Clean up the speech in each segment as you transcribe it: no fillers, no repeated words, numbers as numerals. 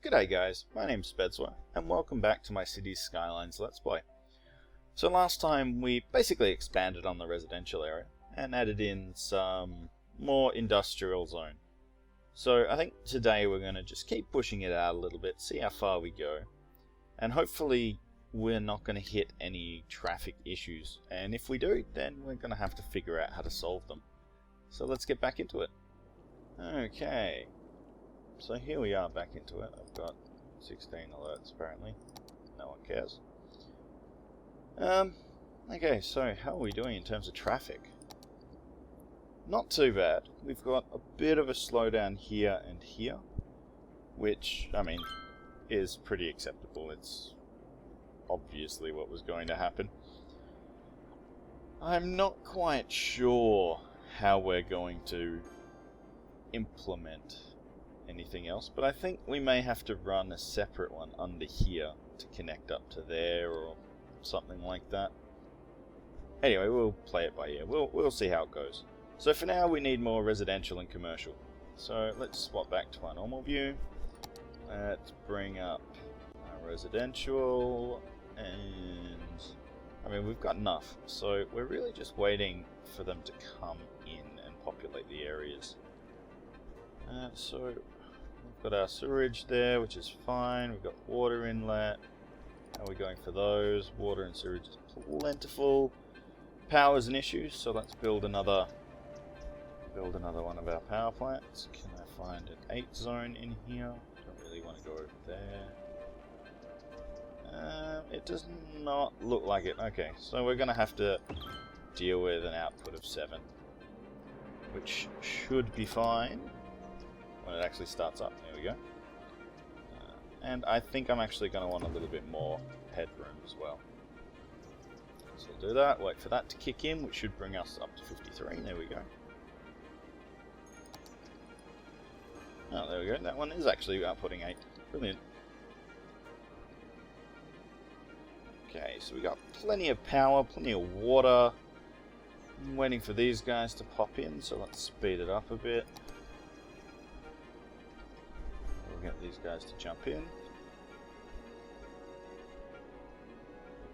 G'day guys, my name's Spedswer, and welcome back to my Cities Skylines Let's Play. So last time we basically expanded on the residential area, and added in some more industrial zone. So I think today we're going to just keep pushing it out a little bit, see how far we go, and hopefully we're not going to hit any traffic issues, and if we do, then we're going to have to figure out how to solve them. So let's get back into it. Okay. So here we are back into it. I've got 16 alerts apparently. No one cares. Okay, so how are we doing in terms of traffic? Not too bad. We've got a bit of a slowdown here and here, which, I mean, is pretty acceptable. It's obviously what was going to happen. I'm not quite sure how we're going to implement anything else, but I think we may have to run a separate one under here to connect up to there or something like that. Anyway, we'll play it by ear. We'll see how it goes. So for now we need more residential and commercial. So let's swap back to our normal view. Let's bring up our residential, and I mean we've got enough, so we're really just waiting for them to come in and populate the areas. So we've got our sewerage there, which is fine. We've got water inlet. How are we going for those? Water and sewerage is plentiful. Power's an issue, so let's build another one of our power plants. Can I find an 8 zone in here? Don't really want to go over there. It does not look like it. Okay, so we're going to have to deal with an output of 7, which should be fine when it actually starts up. There we go. And I think I'm actually going to want a little bit more headroom as well. So we'll do that, wait for that to kick in, which should bring us up to 53. There we go. Oh, there we go. That one is actually outputting 8. Brilliant. Okay, so we got plenty of power, plenty of water. I'm waiting for these guys to pop in, so let's speed it up a bit. We'll get these guys to jump in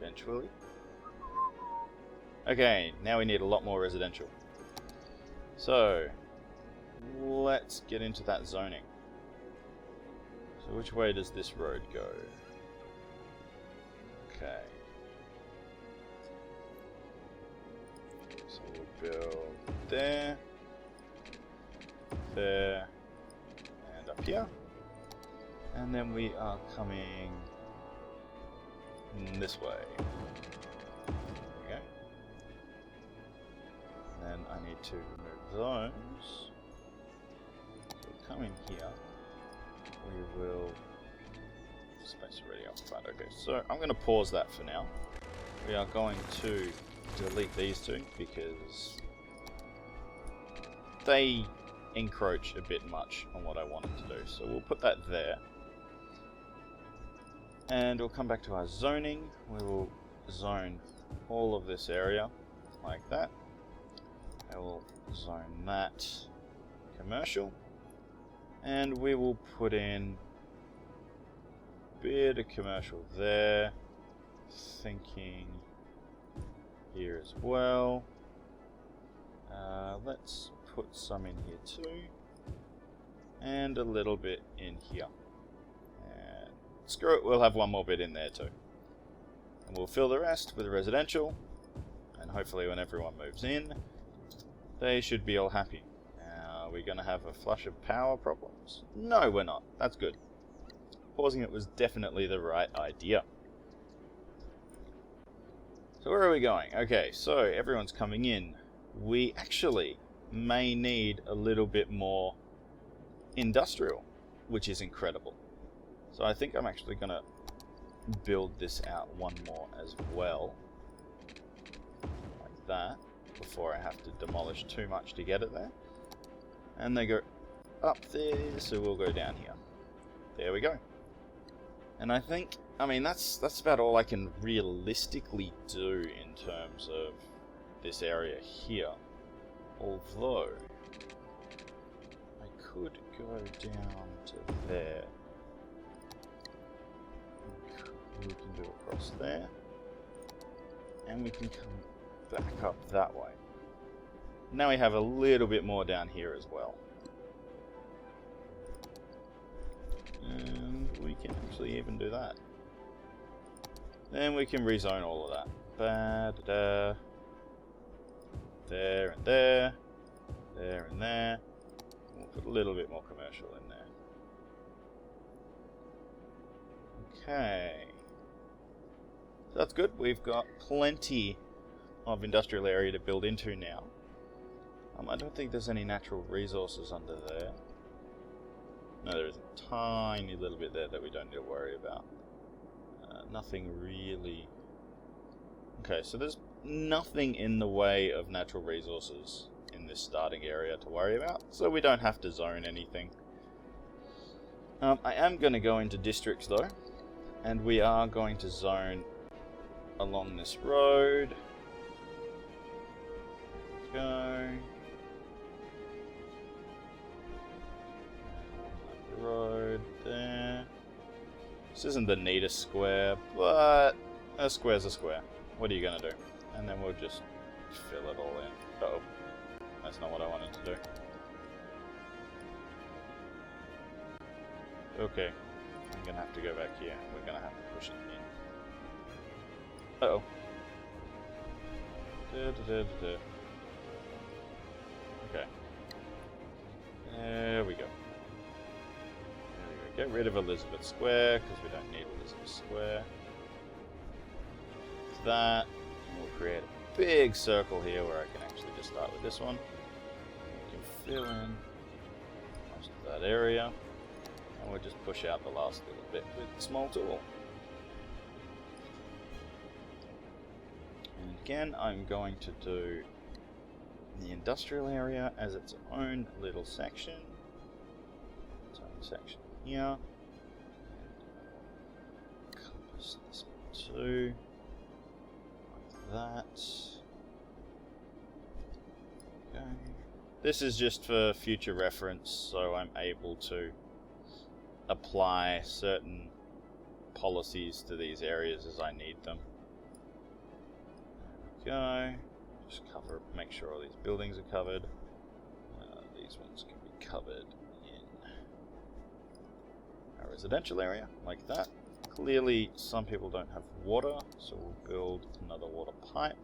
eventually. Okay, now we need a lot more residential. So let's get into that zoning. So which way does this road go? Okay. So we'll build there, there, and up here. And then we are coming this way. There we go. And then I need to remove those. So we'll come in here. We will... Space already occupied. Okay, so I'm going to pause that for now. We are going to delete these two because they encroach a bit much on what I wanted to do. So we'll put that there. And we'll come back to our zoning. We will zone all of this area like that. I will zone that commercial. And we will put in a bit of commercial there. Thinking here as well. Let's put some in here too. And a little bit in here. Screw it, we'll have one more bit in there too. And we'll fill the rest with residential, and hopefully when everyone moves in, they should be all happy. Are we going to have a flush of power problems? No, we're not. That's good. Pausing it was definitely the right idea. So where are we going? Okay, so everyone's coming in. We actually may need a little bit more industrial, which is incredible. So I think I'm actually going to build this out one more as well, like that, before I have to demolish too much to get it there. And they go up there, so we'll go down here. There we go. And I think, I mean, that's about all I can realistically do in terms of this area here. Although, I could go down to there. there. And we can come back up that way. Now we have a little bit more down here as well. And we can actually even do that. Then we can rezone all of that. Ba-da-da. There and there. There and there. We'll put a little bit more commercial in there. Okay. So that's good. We've got plenty of industrial area to build into now. I don't think there's any natural resources under there. No, there is a tiny little bit there that we don't need to worry about. Nothing really... Okay, so there's nothing in the way of natural resources in this starting area to worry about, so we don't have to zone anything. I am going to go into districts though, and we are going to zone along this road. Let's go. Road there. This isn't the neatest square, but a square's a square. What are you gonna do? And then we'll just fill it all in. Uh-oh. That's not what I wanted to do. Okay. I'm gonna have to go back here. We're gonna have to push it in. Uh-oh. Okay. There we go. Get rid of Elizabeth Square, because we don't need Elizabeth Square. That. And we'll create a big circle here where I can actually just start with this one. We can fill in most of that area. And we'll just push out the last little bit with the small tool. And again, I'm going to do the industrial area as its own little section. Its own section here. Compass this one too. Like that. Okay. This is just for future reference, so I'm able to apply certain policies to these areas as I need them. There we go. Just cover, make sure all these buildings are covered. These ones can be covered in our residential area, like that. Clearly, some people don't have water, so we'll build another water pipe.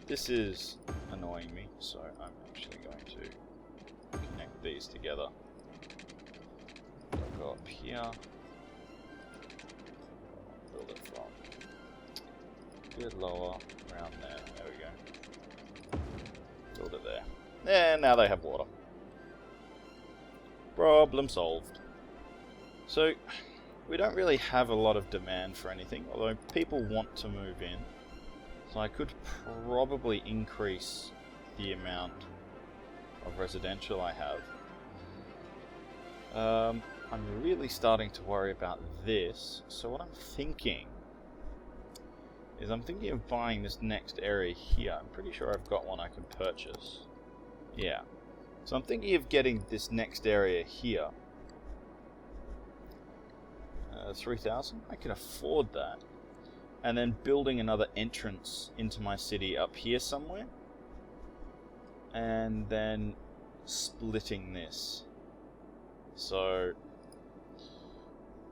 This is annoying me, so I'm actually going to connect these together. I'll go up here. Build it from a bit lower, around there. There we go. Build it there. And now they have water. Problem solved. So, we don't really have a lot of demand for anything, although people want to move in. So I could probably increase the amount of residential I have. I'm really starting to worry about this. So what I'm thinking is I'm thinking of buying this next area here. I'm pretty sure I've got one I can purchase. Yeah. So I'm thinking of getting this next area here. 3,000. I can afford that. And then building another entrance into my city up here somewhere. And then splitting this. So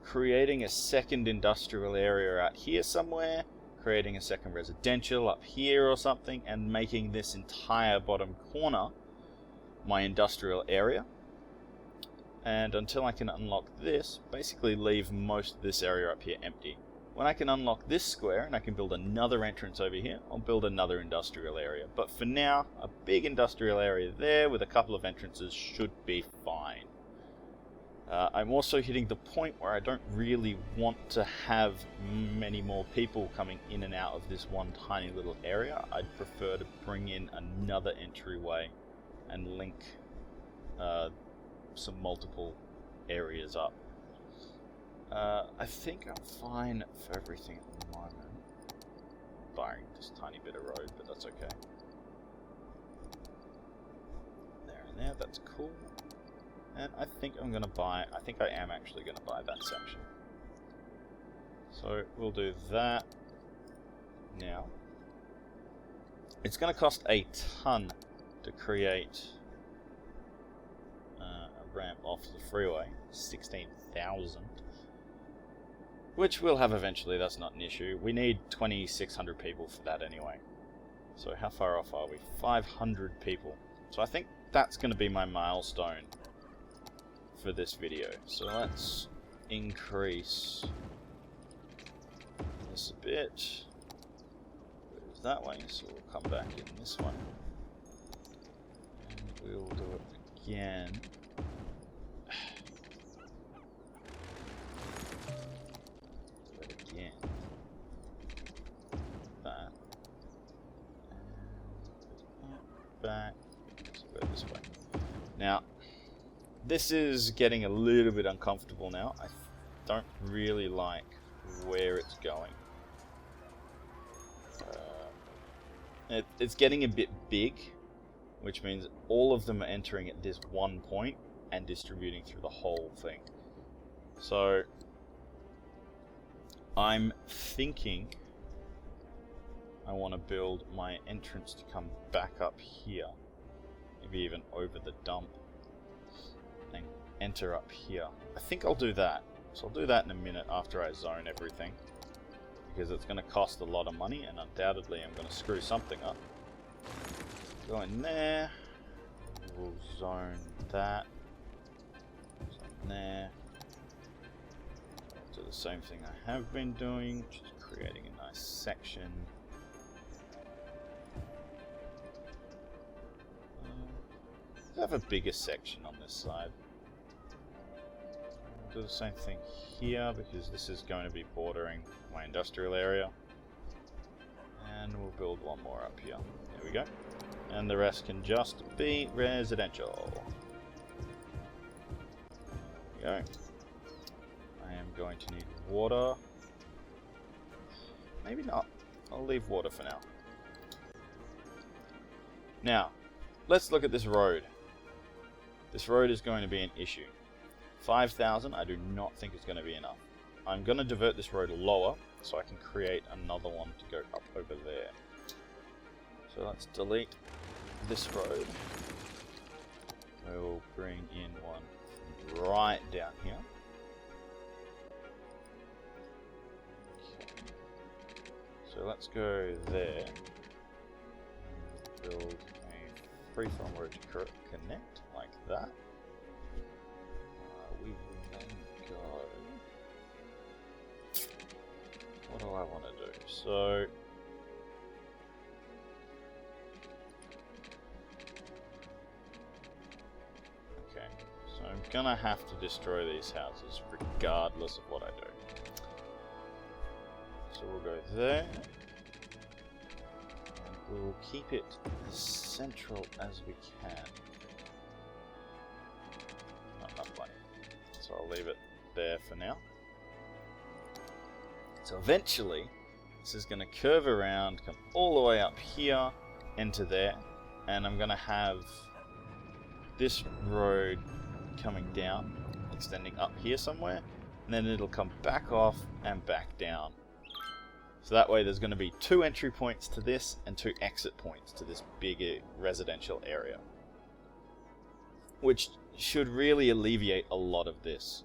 creating a second industrial area out here somewhere, creating a second residential up here or something, and making this entire bottom corner my industrial area. And until I can unlock this, basically leave most of this area up here empty. When I can unlock this square and I can build another entrance over here, I'll build another industrial area. But for now, a big industrial area there with a couple of entrances should be fine. I'm also hitting the point where I don't really want to have many more people coming in and out of this one tiny little area. I'd prefer to bring in another entryway and link some multiple areas up. I think I'm fine for everything at the moment, barring this tiny bit of road, but that's okay. There and there, that's cool. And I think I'm going to buy, I think I am actually going to buy that section. So we'll do that now. It's going to cost a ton to create a ramp off the freeway, 16,000, which we'll have eventually. That's not an issue. We need 2,600 people for that anyway. So how far off are we? 500 people. So I think that's going to be my milestone for this video. So let's increase this a bit. Move that way, so we'll come back in this one. And we'll do it again. Do it again. That. And back. Let's go this way. Now, this is getting a little bit uncomfortable now. I don't really like where it's going. It's getting a bit big, which means all of them are entering at this one point and distributing through the whole thing. So I'm thinking I want to build my entrance to come back up here, maybe even over the dump, and enter up here. I think I'll do that. So I'll do that in a minute after I zone everything, because it's going to cost a lot of money, and undoubtedly I'm going to screw something up. Go in there. We'll zone that. Zone there. Do the same thing I have been doing, just creating a nice section. Let's have a bigger section on this side. Do the same thing here, because this is going to be bordering my industrial area. And we'll build one more up here. There we go. And the rest can just be residential. There we go. I am going to need water. Maybe not. I'll leave water for now. Now, let's look at this road. This road is going to be an issue. 5,000 I do not think is going to be enough. I'm going to divert this road lower so I can create another one to go up over there. So let's delete this road. We'll bring in one right down here. Okay. So let's go there. Build a freeform road to connect like that. We will then go. What do I want to do? So okay, so I'm gonna have to destroy these houses regardless of what I do. So we'll go there, and we'll keep it as central as we can. Not enough money. So I'll leave it there for now. So eventually, this is going to curve around, come all the way up here, into there, and I'm going to have this road coming down, extending up here somewhere, and then it'll come back off and back down. So that way there's going to be 2 entry points to this and 2 exit points to this bigger residential area, which should really alleviate a lot of this.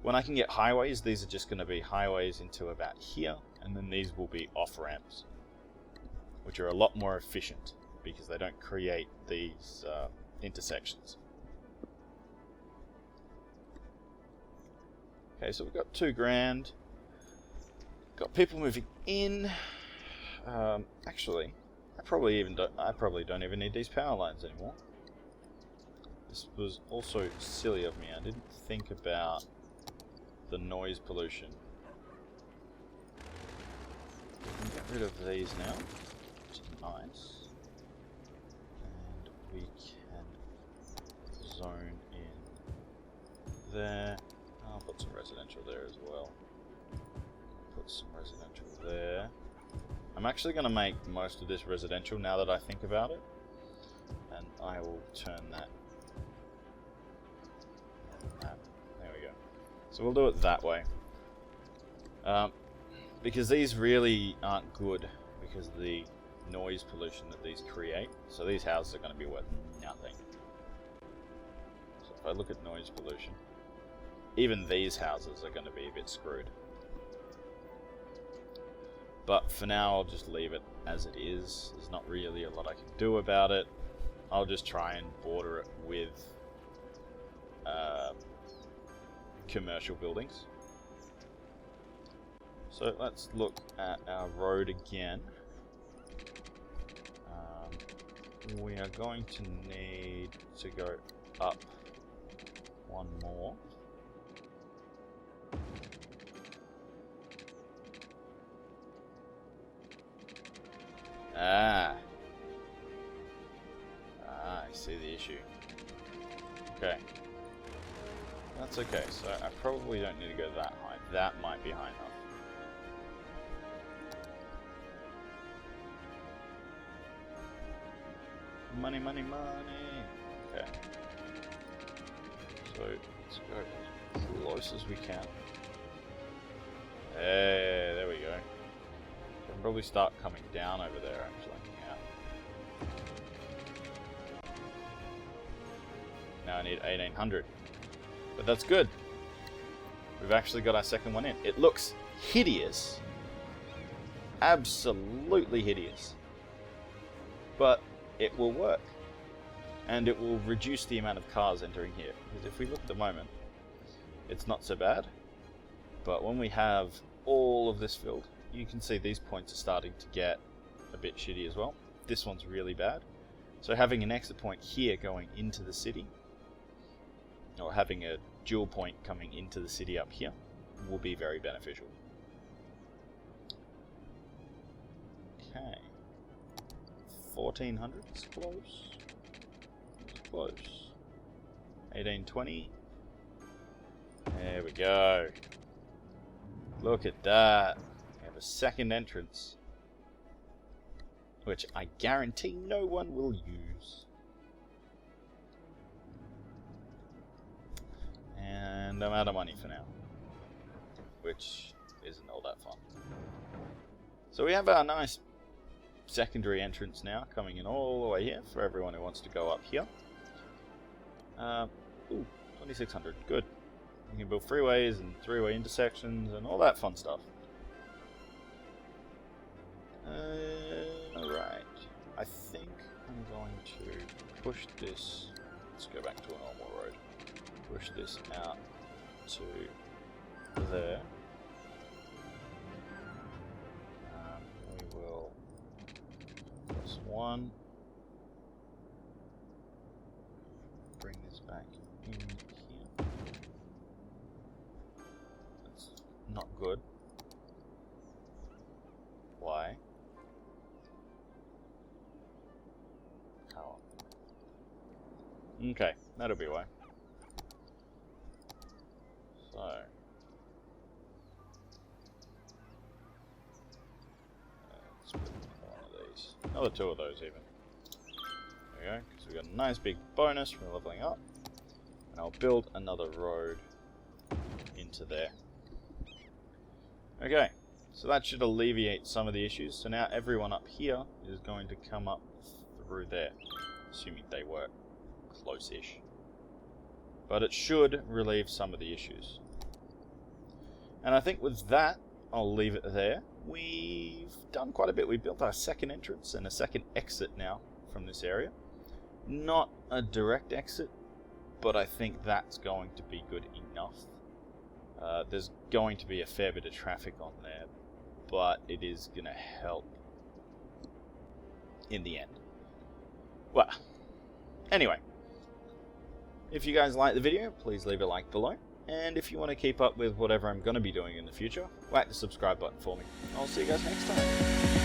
When I can get highways, these are just going to be highways into about here, and then these will be off-ramps, which are a lot more efficient because they don't create these intersections. Okay, so we've got 2 grand. Got people moving in. Actually, I probably don't even need these power lines anymore. This was also silly of me. I didn't think about the noise pollution. We can get rid of these now, which is nice. And we can zone in there. I'll put some residential there as well. Put some residential there. I'm actually going to make most of this residential now that I think about it. And I will turn that. There we go. So we'll do it that way. because these really aren't good because of the noise pollution that these create. So these houses are going to be worth nothing. So if I look at noise pollution, even these houses are going to be a bit screwed. But for now, I'll just leave it as it is. There's not really a lot I can do about it. I'll just try and border it with commercial buildings. So let's look at our road again. We are going to need to go up one more. I see the issue. Okay. That's okay, so I probably don't need to go that high. That might be high enough. Money, money, money. Okay. So let's go as close as we can. Hey, there we go. So I'll probably start coming down over there actually. Yeah. Now I need 1800. But that's good. We've actually got our second one in. It looks hideous. Absolutely hideous. But it will work. And it will reduce the amount of cars entering here. Because if we look at the moment, it's not so bad. But when we have all of this filled, you can see these points are starting to get a bit shitty as well. This one's really bad. So having an exit point here going into the city, or having a dual point coming into the city up here, will be very beneficial. Okay. 1400 is close. It's close. 1820. There we go. Look at that. We have a second entrance, which I guarantee no one will use. And I'm out of money for now, which isn't all that fun. So we have our nice secondary entrance now, coming in all the way here for everyone who wants to go up here. Ooh, 2600, good. You can build freeways and three-way intersections and all that fun stuff. Alright, I think I'm going to push this. Let's go back to a normal road. Push this out to there. We will press 1. Bring this back in here. That's not good. Why? How? Okay, that'll be why. So, let's put one of these. Another two of those even. There we go, because we got a nice big bonus from leveling up. And I'll build another road into there. Okay, so that should alleviate some of the issues. So now everyone up here is going to come up through there, assuming they work close-ish. But it should relieve some of the issues. And I think with that, I'll leave it there. We've done quite a bit. We built our second entrance and a second exit now from this area. Not a direct exit, but I think that's going to be good enough. There's going to be a fair bit of traffic on there, but it is going to help in the end. Well, anyway. If you guys like the video, please leave a like below. And if you want to keep up with whatever I'm going to be doing in the future, whack the subscribe button for me. I'll see you guys next time.